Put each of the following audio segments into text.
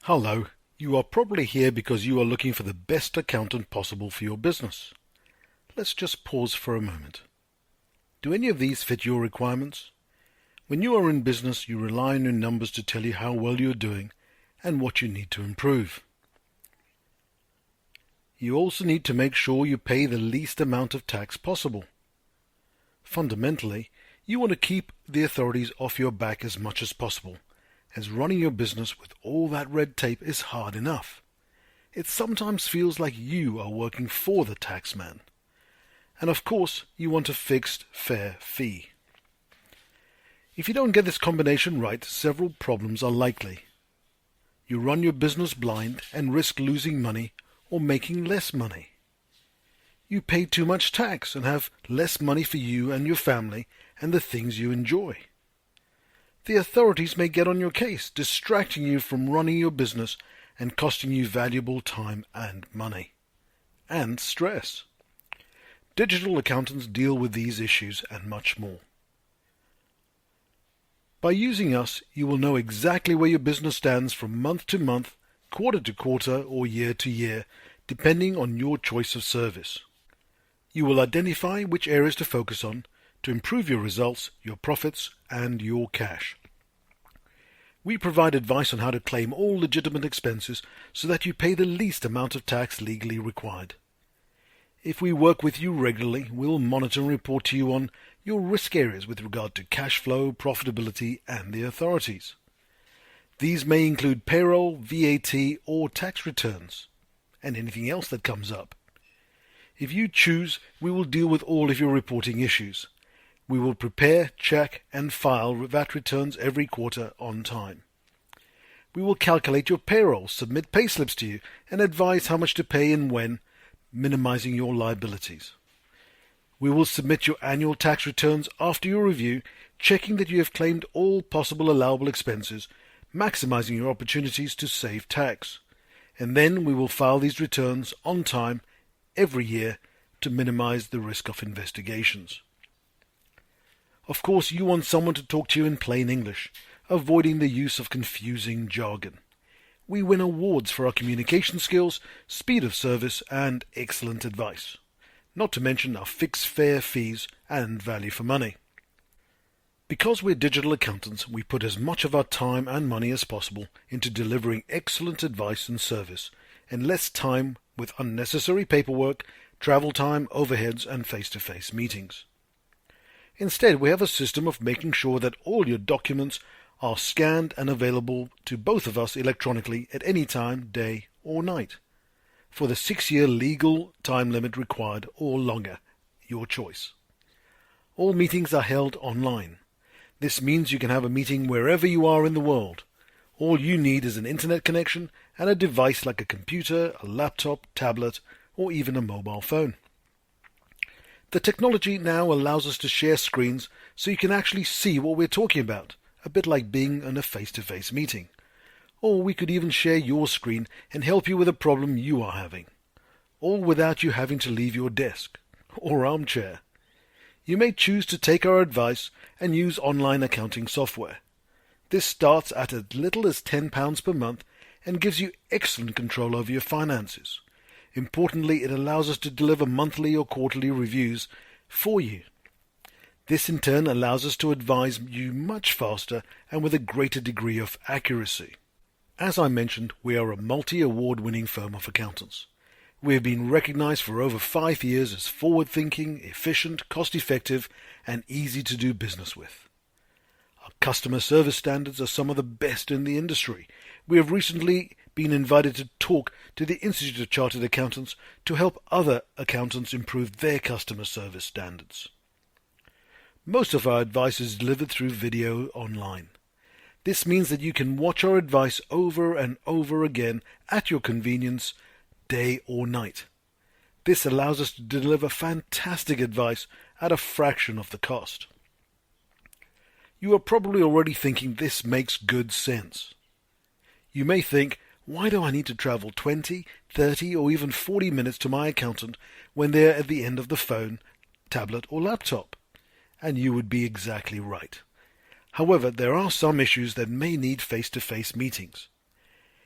Hello, you are probably here because you are looking for the best accountant possible for your business. Let's just pause for a moment. Do any of these fit your requirements? When you are in business, you rely on your numbers to tell you how well you're doing and what you need to improve. You also need to make sure you pay the least amount of tax possible. Fundamentally, you want to keep the authorities off your back as much as possible, as running your business with all that red tape is hard enough. It sometimes feels like you are working for the taxman. And of course, you want a fixed, fair fee. If you don't get this combination right, several problems are likely. You run your business blind and risk losing money or making less money. You pay too much tax and have less money for you and your family and the things you enjoy. The authorities may get on your case, distracting you from running your business and costing you valuable time and money. And stress. Digital accountants deal with these issues and much more. By using us, you will know exactly where your business stands from month to month, quarter to quarter, or year to year, depending on your choice of service. You will identify which areas to focus on to improve your results, your profits, and your cash. We provide advice on how to claim all legitimate expenses so that you pay the least amount of tax legally required. If we work with you regularly, we'll monitor and report to you on your risk areas with regard to cash flow, profitability, and the authorities. These may include payroll, VAT, or tax returns, and anything else that comes up. If you choose, we will deal with all of your reporting issues. We will prepare, check, and file VAT returns every quarter on time. We will calculate your payroll, submit payslips to you, and advise how much to pay and when, minimizing your liabilities. We will submit your annual tax returns after your review, checking that you have claimed all possible allowable expenses, maximizing your opportunities to save tax. And then we will file these returns on time every year to minimize the risk of investigations. Of course, you want someone to talk to you in plain English, avoiding the use of confusing jargon. We win awards for our communication skills, speed of service, and excellent advice, not to mention our fixed fair fees and value for money. Because we're digital accountants, we put as much of our time and money as possible into delivering excellent advice and service, and less time with unnecessary paperwork, travel time, overheads, and face-to-face meetings. Instead, we have a system of making sure that all your documents are scanned and available to both of us electronically at any time, day or night, for the 6-year legal time limit required or longer, your choice. All meetings are held online. This means you can have a meeting wherever you are in the world. All you need is an internet connection and a device like a computer, a laptop, tablet, or even a mobile phone. The technology now allows us to share screens so you can actually see what we're talking about, a bit like being in a face-to-face meeting. Or we could even share your screen and help you with a problem you are having, all without you having to leave your desk or armchair. You may choose to take our advice and use online accounting software. This starts at as little as £10 per month and gives you excellent control over your finances. Importantly, it allows us to deliver monthly or quarterly reviews for you. This in turn allows us to advise you much faster and with a greater degree of accuracy. As I mentioned, we are a multi-award-winning firm of accountants. We have been recognized for over 5 years as forward-thinking, efficient, cost-effective, and easy to do business with. Our customer service standards are some of the best in the industry. We have recently been invited to talk to the Institute of Chartered Accountants to help other accountants improve their customer service standards. Most of our advice is delivered through video online. This means that you can watch our advice over and over again at your convenience, day or night. This allows us to deliver fantastic advice at a fraction of the cost. You are probably already thinking this makes good sense. You may think, why do I need to travel 20, 30 or even 40 minutes to my accountant when they're at the end of the phone, tablet or laptop? And you would be exactly right. However, there are some issues that may need face-to-face meetings.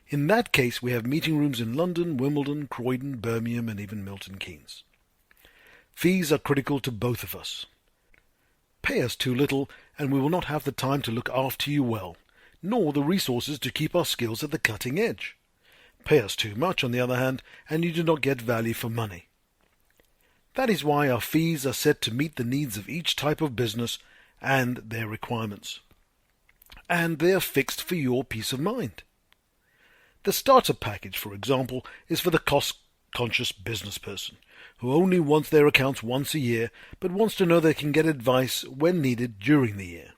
In that case, we have meeting rooms in London, Wimbledon, Croydon, Birmingham, and even Milton Keynes. Fees are critical to both of us. Pay us too little, and we will not have the time to look after you well, nor the resources to keep our skills at the cutting edge. Pay us too much, on the other hand, and you do not get value for money. That is why our fees are set to meet the needs of each type of business and their requirements. And they are fixed for your peace of mind. The starter package, for example, is for the cost-conscious business person who only wants their accounts once a year but wants to know they can get advice when needed during the year.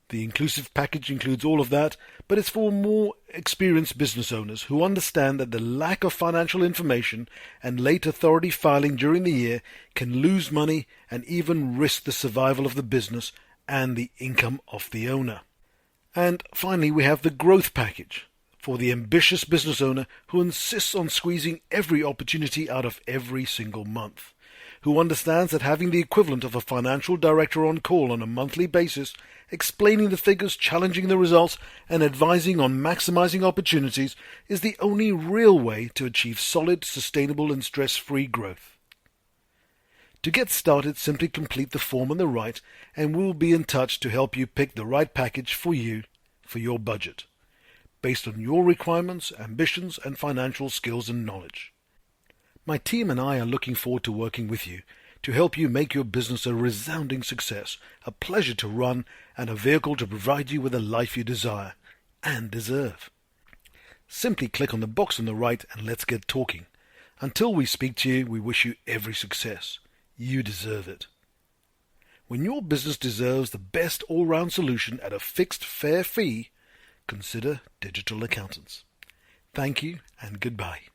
The inclusive package includes all of that, but it's for more experienced business owners who understand that the lack of financial information and late authority filing during the year can lose money and even risk the survival of the business and the income of the owner. And finally, we have the growth package for the ambitious business owner who insists on squeezing every opportunity out of every single month, who understands that having the equivalent of a financial director on call on a monthly basis, explaining the figures, challenging the results, and advising on maximizing opportunities is the only real way to achieve solid, sustainable, and stress-free growth. To get started, simply complete the form on the right, and we'll be in touch to help you pick the right package for you, for your budget, based on your requirements, ambitions, and financial skills and knowledge. My team and I are looking forward to working with you to help you make your business a resounding success, a pleasure to run, and a vehicle to provide you with the life you desire and deserve. Simply click on the box on the right and let's get talking. Until we speak to you, we wish you every success. You deserve it. When your business deserves the best all-round solution at a fixed, fair fee, consider Digital Accountants. Thank you and goodbye.